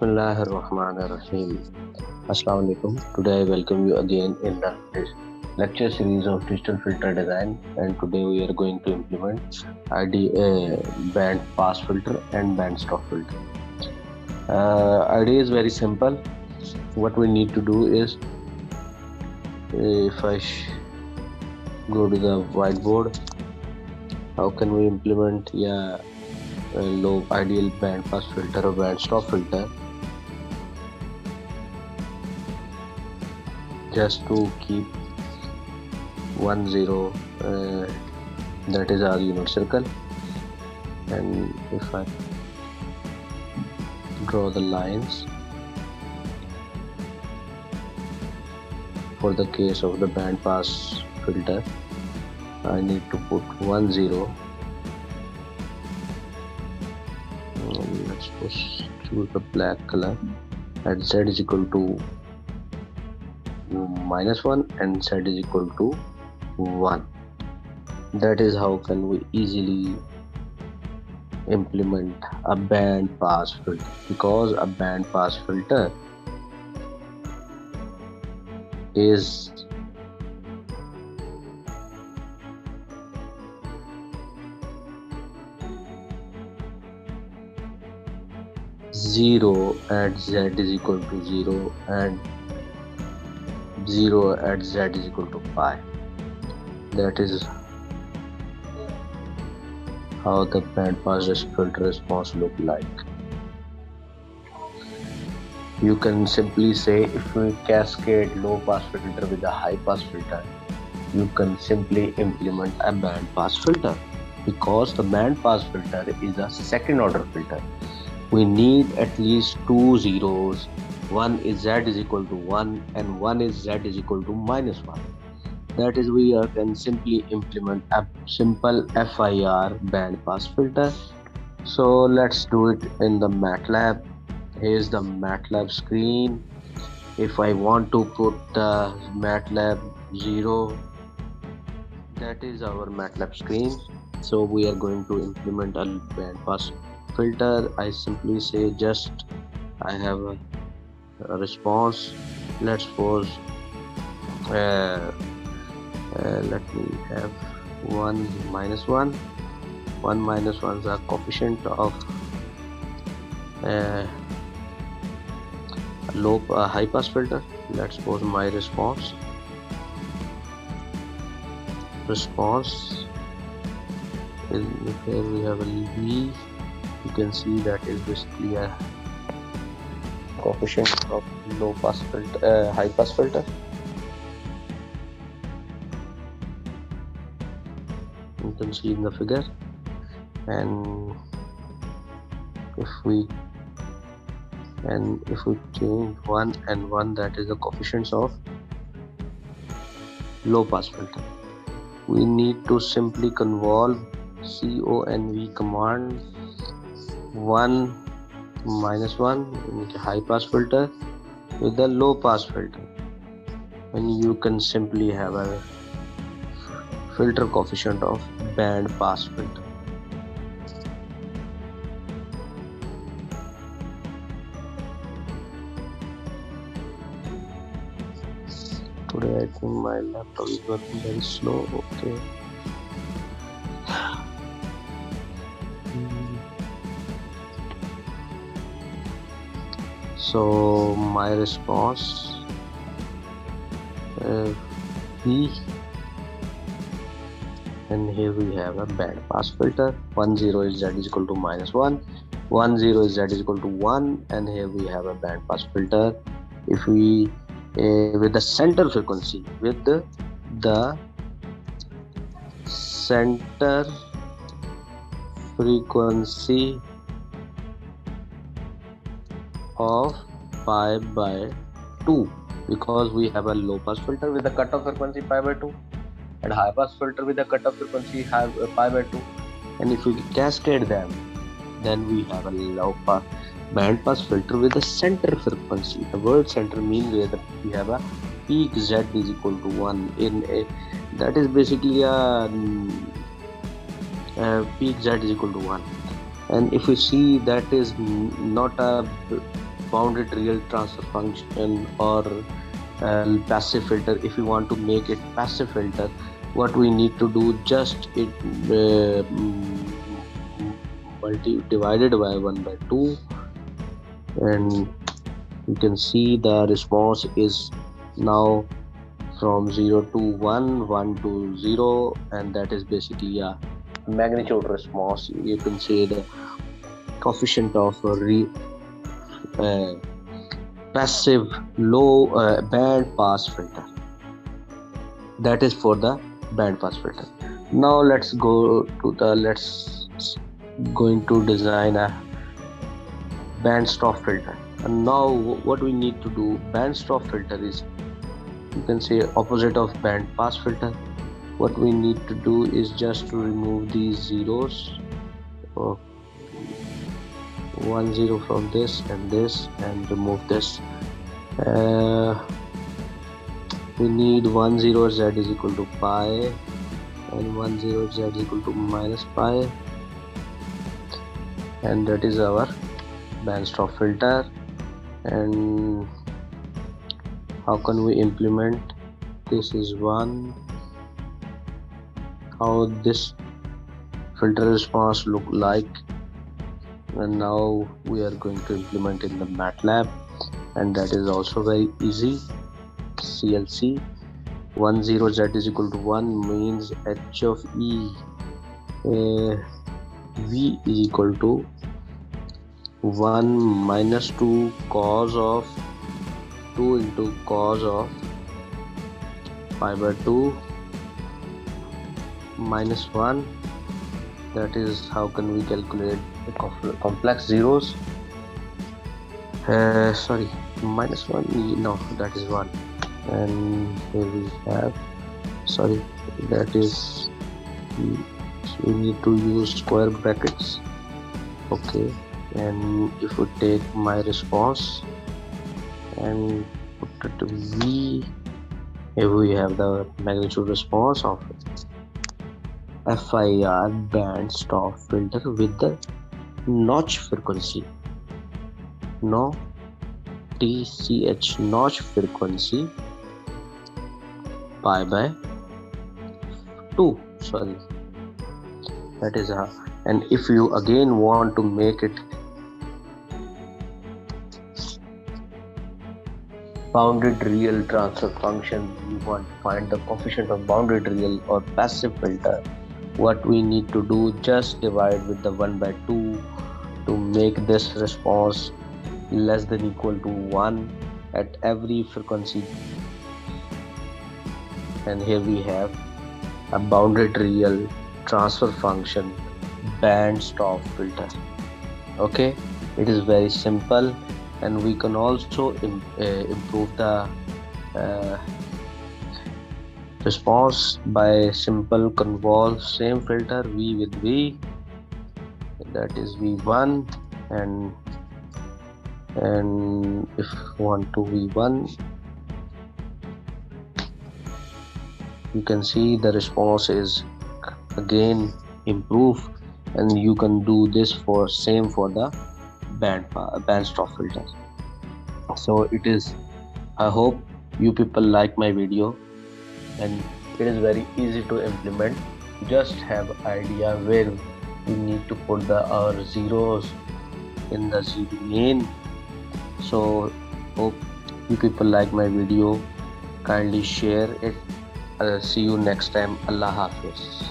Bismillahirrahmanirrahim. Assalamu alaikum. Today I welcome you again in the lecture series of digital filter design, and today we are going to implement band pass filter and band stop filter. Idea is very simple. What we need to do is, if I go to the whiteboard, how can we implement a low ideal band pass filter or band stop filter? Just to keep 1 0, that is our unit circle, and if I draw the lines for the case of the band pass filter, I need to put 1 0. Let's choose the black color at z is equal to -1 and z is equal to 1. That is how can we easily implement a band pass filter, because a band pass filter is zero at z is equal to 0 and 0 at z is equal to pi. That is how the band pass filter response look like. You can simply say, if we cascade low pass filter with a high pass filter, you can simply implement a band pass filter, because the band pass filter is a second order filter. We need at least two zeros. One is z is equal to 1 and one is z is equal to -1. That is, we can simply implement a simple FIR band pass filter. So let's do it in the MATLAB. Here's the MATLAB screen. If I want to put the MATLAB 0, that is our MATLAB screen. So we are going to implement a band pass filter. I simply say, just I have a response. Let's suppose let me have 1 -1. 1 -1 is a coefficient of high pass filter. Let's suppose my response is, here we have a V. You can see that is basically a coefficient of low pass filter, high pass filter. You can see in the figure, and if we change 1 and 1, that is the coefficients of low pass filter. We need to simply convolve conv command 1 -1 in high pass filter with the low pass filter, and you can simply have a filter coefficient of band pass filter. Today I think my laptop is working very slow. Okay. So my response V, and here we have a band pass filter. 1 0 is z is equal to -1, 1 0 is z is equal to 1, and here we have a band pass filter. If we with the center frequency, center frequency of pi by 2, because we have a low pass filter with a cutoff frequency pi by 2 and high pass filter with a cutoff frequency pi by 2, and if we cascade them, then we have a low pass band pass filter with a center frequency. The word center means where we have a peak z is equal to 1 in a, that is basically a peak z is equal to 1. And if you see, that is not a bounded real transfer function or passive filter. If you want to make it passive filter, what we need to do, just it divided by 1 by 2, and you can see the response is now from 0 to 1, 1 to 0, and that is basically a magnitude response. You can say the coefficient of uh, passive low band pass filter. That is for the band pass filter. Now let's going to design a band stop filter. And now what we need to do, band stop filter is, you can say, opposite of band pass filter. What we need to do is just to remove these zeros, or 1 0 from this, and remove this. We need 1 0 z is equal to pi, and 1 0 z is equal to minus pi, and that is our band stop filter. And how can we implement this is one, how this filter response look like. And now we are going to implement in the MATLAB, and that is also very easy. CLC 1 0 z is equal to 1 means h of e v is equal to 1 minus 2 cos of 2 into cos of pi by 2 minus 1. That is how can we calculate the complex zeros. Sorry, minus 1, no, that is 1. And here we have, sorry, that is, we need to use square brackets. Okay, and if we take my response and put it to V, here we have the magnitude response of FIR band stop filter with the notch frequency, no TCH notch frequency pi by 2, sorry, that is how. And if you again want to make it bounded real transfer function, you want to find the coefficient of bounded real or passive filter, what we need to do, just divide with the 1 by 2 to make this response less than equal to 1 at every frequency. And here we have a bounded real transfer function band stop filter. Okay, it is very simple, and we can also improve the response by simple convolve same filter V with V, that is V1, and if you want to V1, you can see the response is again improved, and you can do this for same for the band stop filter. So it is, I hope you people like my video, and it is very easy to implement. Just have idea where we need to put our zeros in the zero main. So hope you people like my video, kindly share it. See you next time. Allah Hafiz.